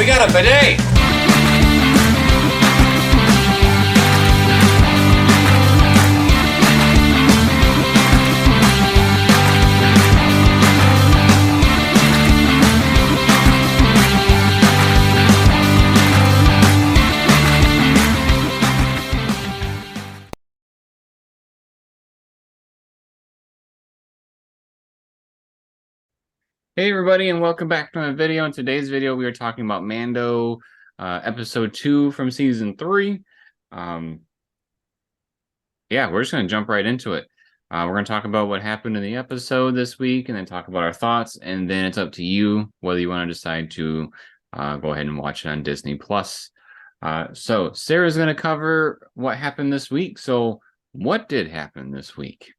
We got a bidet! Hey everybody, and welcome back to my video. In today's video, we are talking about Mando, episode 2 from season 3. Yeah, we're just going to jump right into it. We're going to talk about what happened in the episode this week, and then talk about our thoughts, and then it's up to you whether you want to decide to go ahead and watch it on Disney+. So Sarah's going to cover what happened this week. So what did happen this week?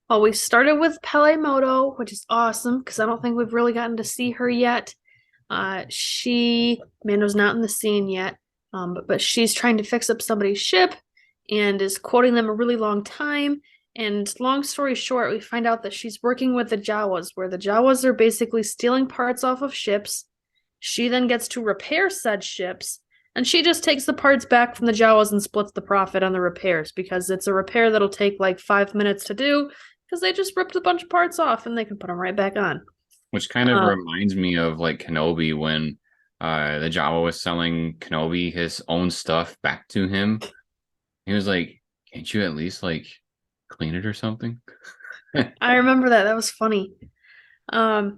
Well, we started with Pelemoto, which is awesome because I don't think we've really gotten to see her yet. Mando's not in the scene yet, but she's trying to fix up somebody's ship and is quoting them a really long time. And long story short, we find out that she's working with the Jawas, where the Jawas are basically stealing parts off of ships. She then gets to repair said ships, and she just takes the parts back from the Jawas and splits the profit on the repairs because it's a repair that'll take like 5 minutes to do. Because they just ripped a bunch of parts off and they can put them right back on. Which kind of reminds me of like Kenobi when the Jawa was selling Kenobi his own stuff back to him. He was like, can't you at least like clean it or something? I remember that. That was funny. So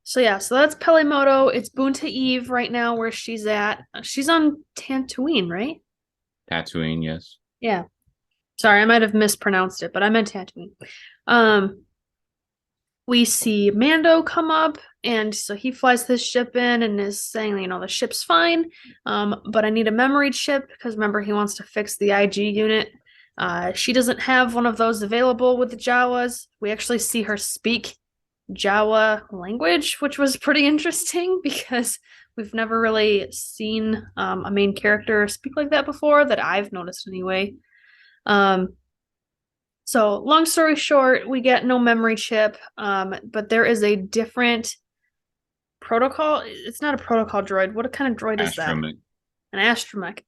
that's Pelemoto. It's Boonta Eve right now where she's at. She's on Tatooine, right? Tatooine, yes. Yeah. Sorry, I might have mispronounced it, but I meant Tatooine. We see Mando come up, and so he flies his ship in and is saying, the ship's fine, but I need a memory chip because remember he wants to fix the IG unit. She doesn't have one of those available with the Jawas. We actually see her speak Jawa language, which was pretty interesting because we've never really seen a main character speak like that before, that I've noticed anyway. So long story short, we get no memory chip, but there is a different protocol. It's not a protocol droid. What kind of droid is that? An astromech.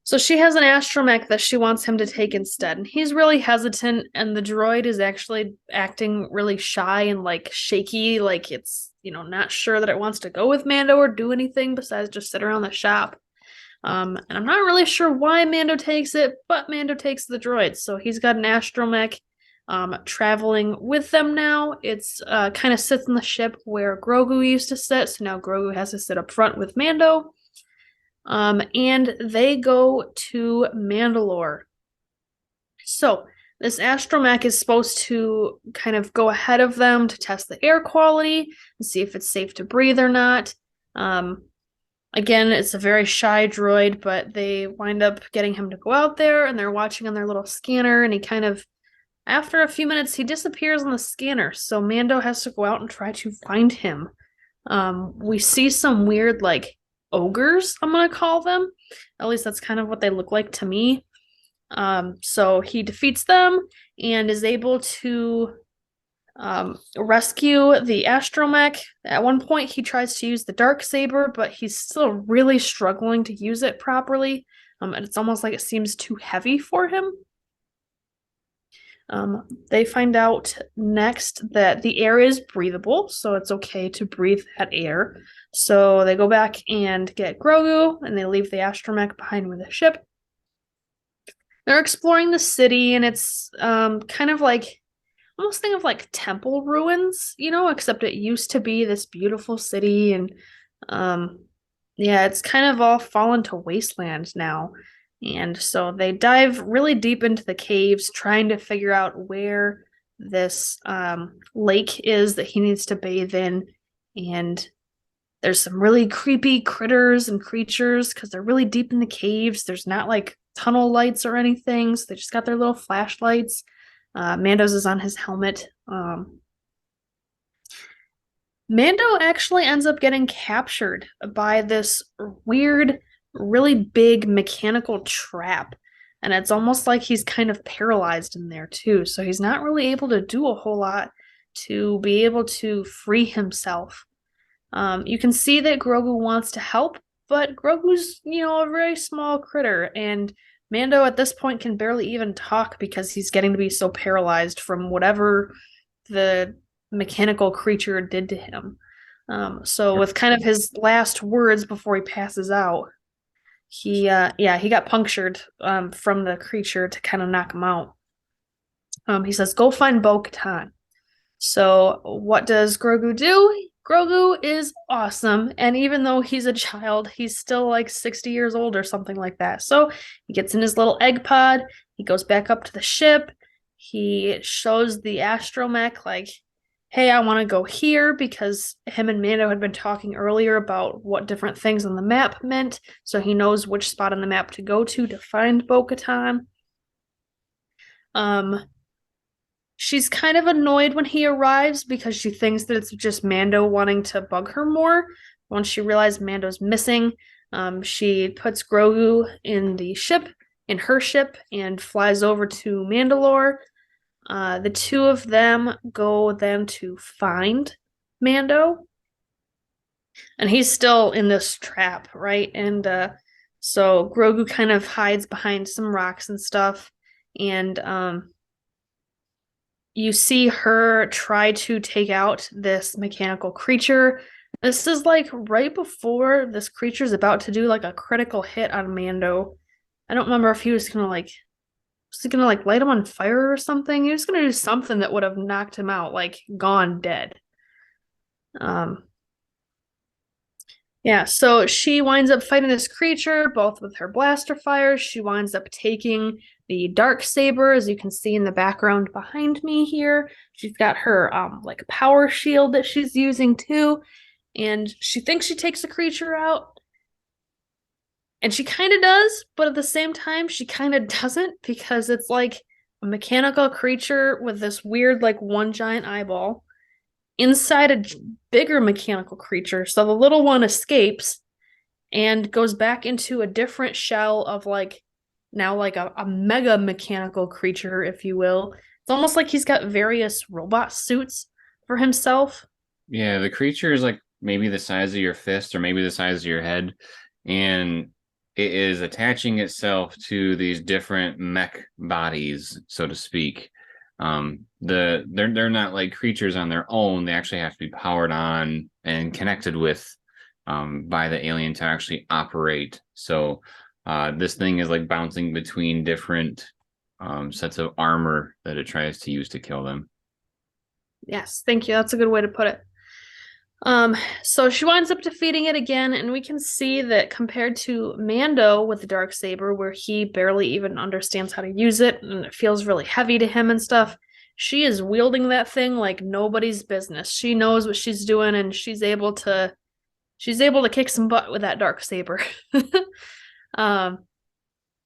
So she has an astromech that she wants him to take instead, and he's really hesitant, and the droid is actually acting really shy and like shaky, like it's, not sure that it wants to go with Mando or do anything besides just sit around the shop. And I'm not really sure why Mando takes it, but Mando takes the droid. So he's got an astromech traveling with them now. It's kind of sits in the ship where Grogu used to sit. So now Grogu has to sit up front with Mando. And they go to Mandalore. So this astromech is supposed to kind of go ahead of them to test the air quality and see if it's safe to breathe or not. Again, it's a very shy droid, but they wind up getting him to go out there, and they're watching on their little scanner, and he kind of, after a few minutes, he disappears on the scanner, so Mando has to go out and try to find him. We see some weird, like, ogres, I'm going to call them. At least that's kind of what they look like to me. So he defeats them and is able to rescue the astromech. At one point, he tries to use the Darksaber, but he's still really struggling to use it properly. And it's almost like it seems too heavy for him. They find out next that the air is breathable, so it's okay to breathe that air. So they go back and get Grogu, and they leave the astromech behind with the ship. They're exploring the city, and it's kind of like, almost think of like temple ruins, except it used to be this beautiful city, and it's kind of all fallen to wasteland now. And so they dive really deep into the caves, trying to figure out where this lake is that he needs to bathe in. And there's some really creepy critters and creatures because they're really deep in the caves. There's not like tunnel lights or anything, so they just got their little flashlights. Mando's is on his helmet. Mando actually ends up getting captured by this weird, really big mechanical trap. And it's almost like he's kind of paralyzed in there too. So he's not really able to do a whole lot to be able to free himself. You can see that Grogu wants to help, but Grogu's, a very small critter, and Mando at this point can barely even talk because he's getting to be so paralyzed from whatever the mechanical creature did to him. So with kind of his last words before he passes out, he got punctured from the creature to kind of knock him out. He says, "Go find Bo-Katan." So what does Grogu do? Grogu is awesome, and even though he's a child, he's still like 60 years old or something like that. So he gets in his little egg pod, he goes back up to the ship, he shows the astromech like, hey, I want to go here, because him and Mando had been talking earlier about what different things on the map meant, so he knows which spot on the map to go to find Bo-Katan. She's kind of annoyed when he arrives because she thinks that it's just Mando wanting to bug her more. Once she realizes Mando's missing, she puts Grogu in her ship, and flies over to Mandalore. The two of them go then to find Mando. And he's still in this trap, right? And so Grogu kind of hides behind some rocks and stuff. And you see her try to take out this mechanical creature. This is like right before this creature's about to do like a critical hit on Mando. I don't remember if he was gonna like light him on fire or something. He was gonna do something that would have knocked him out, like gone dead. Yeah, so she winds up fighting this creature, both with her blaster fire. She winds up taking the dark saber, as you can see in the background behind me here. She's got her like power shield that she's using too, and she thinks she takes the creature out. And she kind of does, but at the same time, she kind of doesn't, because it's like a mechanical creature with this weird, like, one giant eyeball inside a bigger mechanical creature. So the little one escapes and goes back into a different shell of like now like a mega mechanical creature, if you will. It's almost like he's got various robot suits for himself. Yeah, the creature is like maybe the size of your fist or maybe the size of your head, and it is attaching itself to these different mech bodies, so to speak. They're not like creatures on their own. They actually have to be powered on and connected with by the alien to actually operate. So this thing is like bouncing between different sets of armor that it tries to use to kill them. Yes, thank you. That's a good way to put it. So she winds up defeating it again, and we can see that compared to Mando with the Darksaber, where he barely even understands how to use it, and it feels really heavy to him and stuff, she is wielding that thing like nobody's business. She knows what she's doing, and she's able to kick some butt with that Darksaber.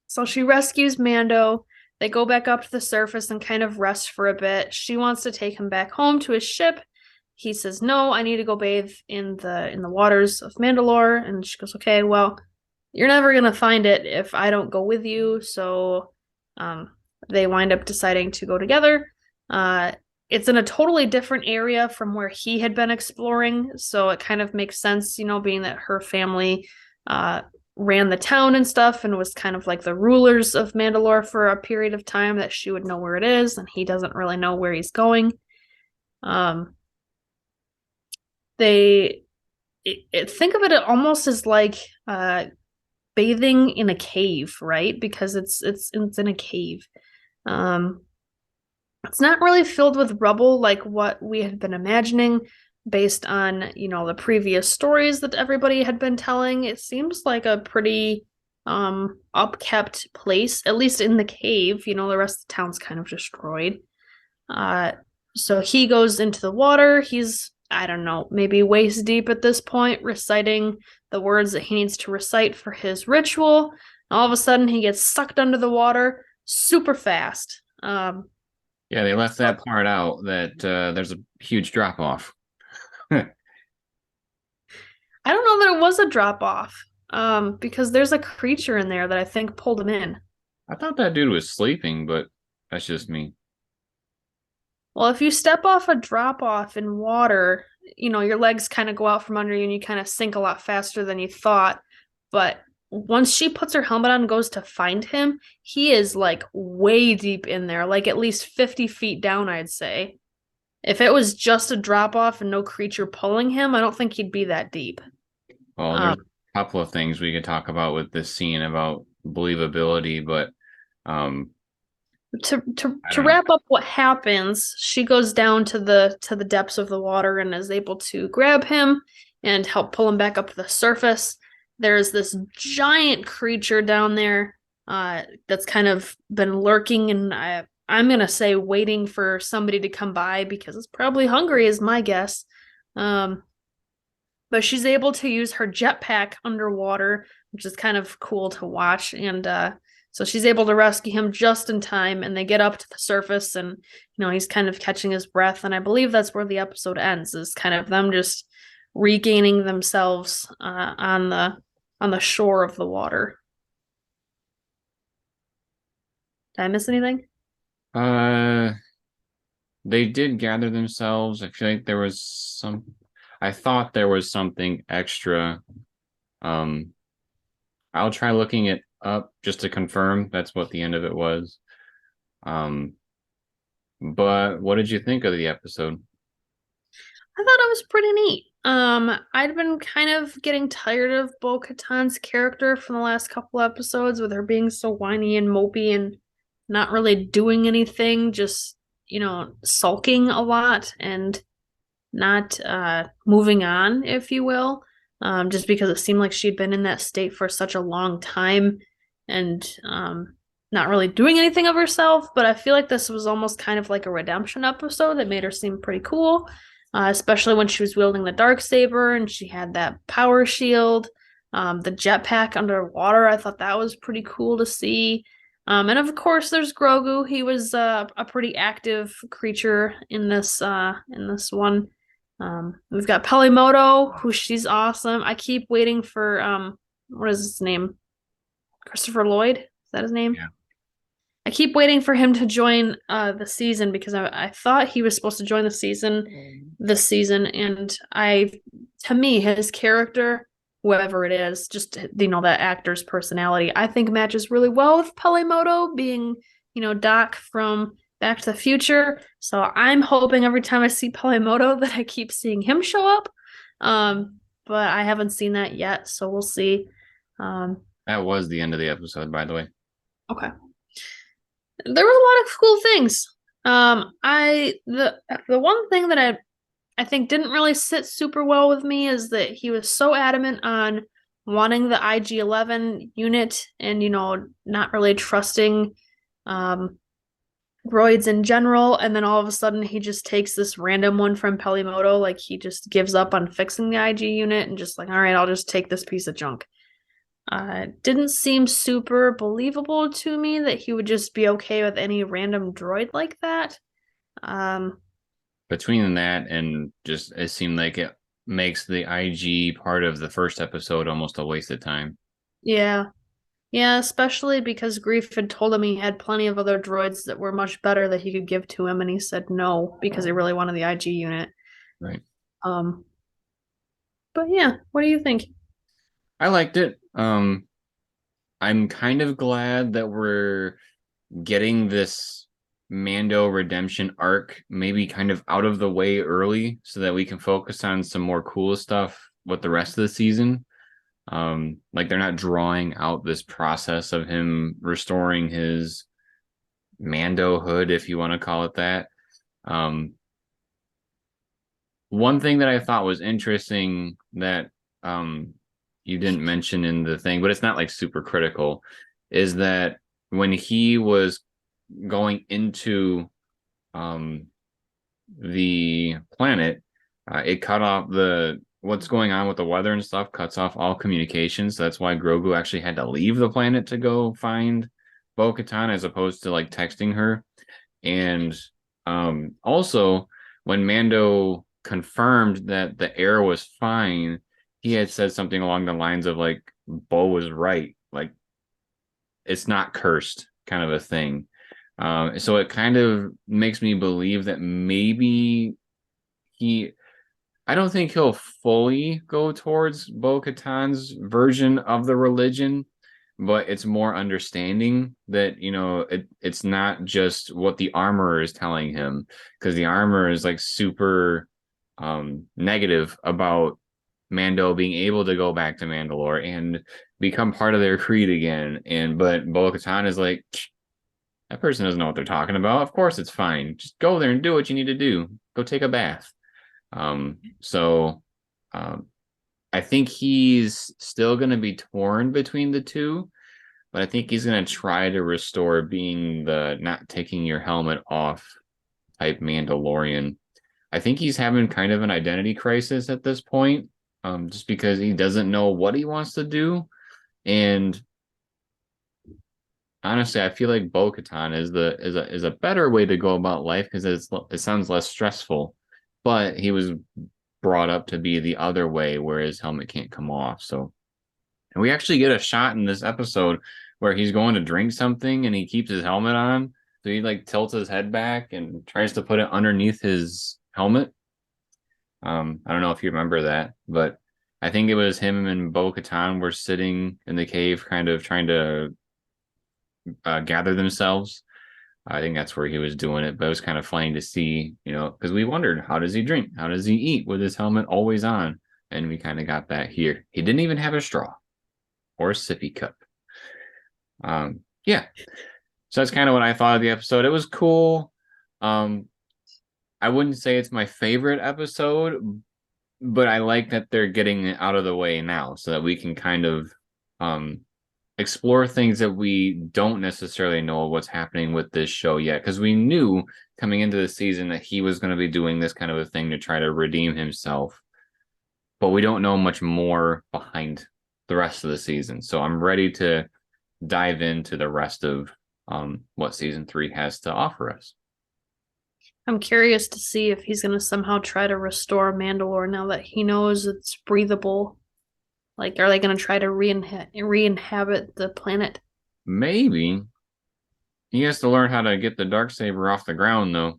So she rescues Mando. They go back up to the surface and kind of rest for a bit. She wants to take him back home to his ship. He says, "No, I need to go bathe in the waters of Mandalore." And she goes, "Okay, well, you're never gonna find it if I don't go with you." So they wind up deciding to go together. It's in a totally different area from where he had been exploring, so it kind of makes sense, being that her family ran the town and stuff and was kind of like the rulers of Mandalore for a period of time, that she would know where it is, and he doesn't really know where he's going. Think of it almost as like bathing in a cave, right? Because it's in a cave. It's not really filled with rubble like what we had been imagining based on, the previous stories that everybody had been telling. It seems like a pretty upkept place, at least in the cave. The rest of the town's kind of destroyed. So he goes into the water. He's, I don't know, maybe waist deep at this point, reciting the words that he needs to recite for his ritual. All of a sudden, he gets sucked under the water super fast. Yeah, they left that part out, that there's a huge drop off. I don't know that it was a drop off, because there's a creature in there that I think pulled him in. I thought that dude was sleeping, but that's just me. Well, if you step off a drop off in water, your legs kind of go out from under you and you kind of sink a lot faster than you thought. But once she puts her helmet on and goes to find him, he is like way deep in there, like at least 50 feet down, I'd say. If it was just a drop off and no creature pulling him, I don't think he'd be that deep. Well, there's a couple of things we could talk about with this scene about believability, but to wrap up what happens, she goes down to the depths of the water and is able to grab him and help pull him back up to the surface. There's this giant creature down there that's kind of been lurking, and I'm gonna say waiting for somebody to come by because it's probably hungry, is my guess. But she's able to use her jetpack underwater, which is kind of cool to watch, and so she's able to rescue him just in time, and they get up to the surface, and he's kind of catching his breath, and I believe that's where the episode ends, is kind of them just regaining themselves on the shore of the water. Did I miss anything? They did gather themselves. I feel like I thought there was something extra. I'll try looking it up just to confirm that's what the end of it was. But what did you think of the episode? I thought it was pretty neat. I'd been kind of getting tired of Bo-Katan's character from the last couple episodes, with her being so whiny and mopey and not really doing anything, just sulking a lot and not moving on, if you will. Just because it seemed like she'd been in that state for such a long time and not really doing anything of herself. But I feel like this was almost kind of like a redemption episode that made her seem pretty cool, especially when she was wielding the Darksaber and she had that power shield, the jetpack underwater. I thought that was pretty cool to see. And of course, there's Grogu. He was a pretty active creature in this one. We've got Pelimoto, who she's awesome. I keep waiting for what is his name? Christopher Lloyd? Is that his name? Yeah. I keep waiting for him to join the season because I thought he was supposed to join the season this season, and to me, his character, whoever it is, just that actor's personality, I think matches really well with Pelimoto being, Doc from Back to the Future. So I'm hoping every time I see Pelimoto that I keep seeing him show up. But I haven't seen that yet, so we'll see. That was the end of the episode, by the way. Okay. There was a lot of cool things. The one thing that I think didn't really sit super well with me is that he was so adamant on wanting the IG-11 unit and, not really trusting droids in general, and then all of a sudden he just takes this random one from Pelimoto, like he just gives up on fixing the IG unit and just like, all right, I'll just take this piece of junk. Didn't seem super believable to me that he would just be okay with any random droid like that. Between that and just it seemed like it makes the IG part of the first episode almost a waste of time. Yeah. Yeah, especially because Grief had told him he had plenty of other droids that were much better that he could give to him, and he said no because he really wanted the IG unit. Right. But yeah, what do you think? I liked it. I'm kind of glad that we're getting this Mando redemption arc maybe kind of out of the way early so that we can focus on some more cool stuff with the rest of the season. Like they're not drawing out this process of him restoring his Mando hood, if you want to call it that. One thing that I thought was interesting that you didn't mention in the thing, but it's not like super critical, is that when he was going into the planet, it cut off what's going on with the weather and stuff, cuts off all communications. So that's why Grogu actually had to leave the planet to go find Bo-Katan as opposed to like texting her. And also when Mando confirmed that the air was fine, he had said something along the lines of like, Bo was right, like it's not cursed, kind of a thing. So it kind of makes me believe that maybe I don't think he'll fully go towards Bo-Katan's version of the religion, but it's more understanding that, it's not just what the armorer is telling him, because the armorer is like super negative about Mando being able to go back to Mandalore and become part of their creed again. But Bo-Katan is like, that person doesn't know what they're talking about. Of course it's fine. Just go there and do what you need to do. Go take a bath. So I think he's still going to be torn between the two, but I think he's going to try to restore being the not taking your helmet off type Mandalorian. I think he's having kind of an identity crisis at this point, just because he doesn't know what he wants to do. And honestly, I feel like Bo-Katan is a better way to go about life because it sounds less stressful. But he was brought up to be the other way where his helmet can't come off. So, and we actually get a shot in this episode where he's going to drink something and he keeps his helmet on. So he like tilts his head back and tries to put it underneath his helmet. I don't know if you remember that, but I think it was him and Bo-Katan were sitting in the cave, kind of trying to gather themselves. I think that's where he was doing it, but it was kind of funny to see, because we wondered, how does he drink? How does he eat with his helmet always on? And we kind of got that here. He didn't even have a straw or a sippy cup. Yeah. So that's kind of what I thought of the episode. It was cool. I wouldn't say it's my favorite episode, but I like that they're getting it out of the way now so that we can kind of explore things that we don't necessarily know what's happening with this show yet, because we knew coming into the season that he was going to be doing this kind of a thing to try to redeem himself, but we don't know much more behind the rest of the season. So I'm ready to dive into the rest of what season 3 has to offer us. I'm curious to see if he's going to somehow try to restore Mandalore now that he knows it's breathable. Like, are they going to try to re-inhabit the planet? Maybe. He has to learn how to get the Darksaber off the ground, though,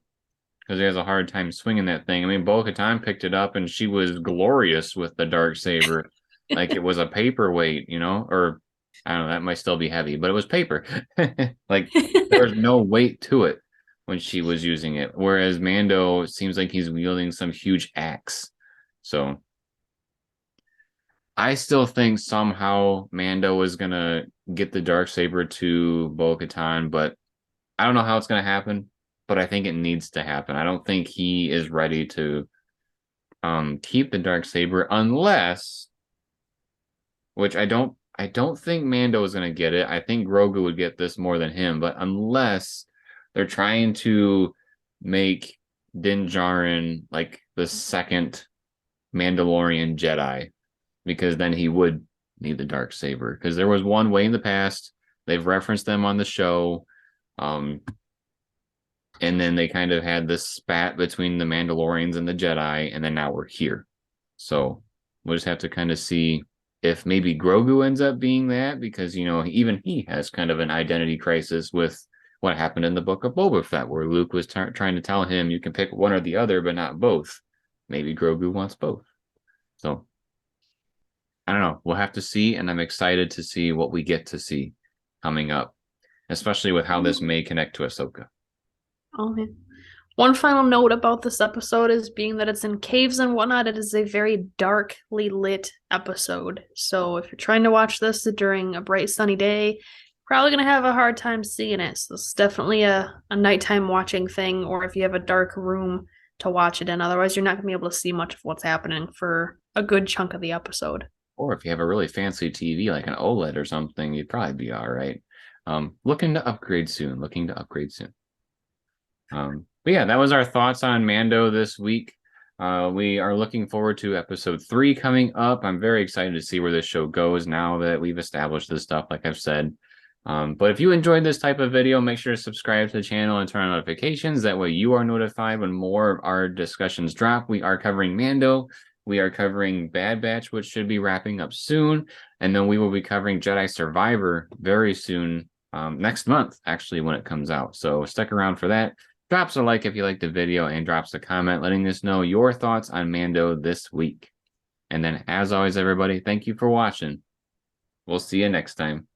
because he has a hard time swinging that thing. I mean, Bo-Katan picked it up, and she was glorious with the Darksaber. Like, it was a paperweight, Or, I don't know, that might still be heavy, but it was paper. Like, there was no weight to it when she was using it. Whereas Mando seems like he's wielding some huge axe. So I still think somehow Mando is going to get the Darksaber to Bo-Katan, but I don't know how it's going to happen, but I think it needs to happen. I don't think he is ready to keep the Darksaber unless, which I don't think Mando is going to get it. I think Grogu would get this more than him, but unless they're trying to make Din Djarin like the second Mandalorian Jedi, because then he would need the Darksaber. Because there was one way in the past, they've referenced them on the show, and then they kind of had this spat between the Mandalorians and the Jedi, and then now we're here. So we'll just have to kind of see if maybe Grogu ends up being that, because, even he has kind of an identity crisis with what happened in the book of Boba Fett, where Luke was trying to tell him you can pick one or the other, but not both. Maybe Grogu wants both. So I don't know. We'll have to see, and I'm excited to see what we get to see coming up, especially with how this may connect to Ahsoka. Okay. One final note about this episode is being that it's in caves and whatnot, it is a very darkly lit episode. So if you're trying to watch this during a bright sunny day, probably going to have a hard time seeing it. So it's definitely a nighttime watching thing, or if you have a dark room to watch it in. Otherwise, you're not going to be able to see much of what's happening for a good chunk of the episode. Or if you have a really fancy TV like an OLED or something, you'd probably be all right. Looking to upgrade soon. But yeah, that was our thoughts on Mando this week. We are looking forward to episode 3 coming up. I'm very excited to see where this show goes now that we've established this stuff, like I've said. But if you enjoyed this type of video, make sure to subscribe to the channel and turn on notifications. That way you are notified when more of our discussions drop. We are covering Mando. We are covering Bad Batch, which should be wrapping up soon. And then we will be covering Jedi Survivor very soon, next month, actually, when it comes out. So stick around for that. drops a like if you liked the video, and drops a comment letting us know your thoughts on Mando this week. And then, as always, everybody, thank you for watching. We'll see you next time.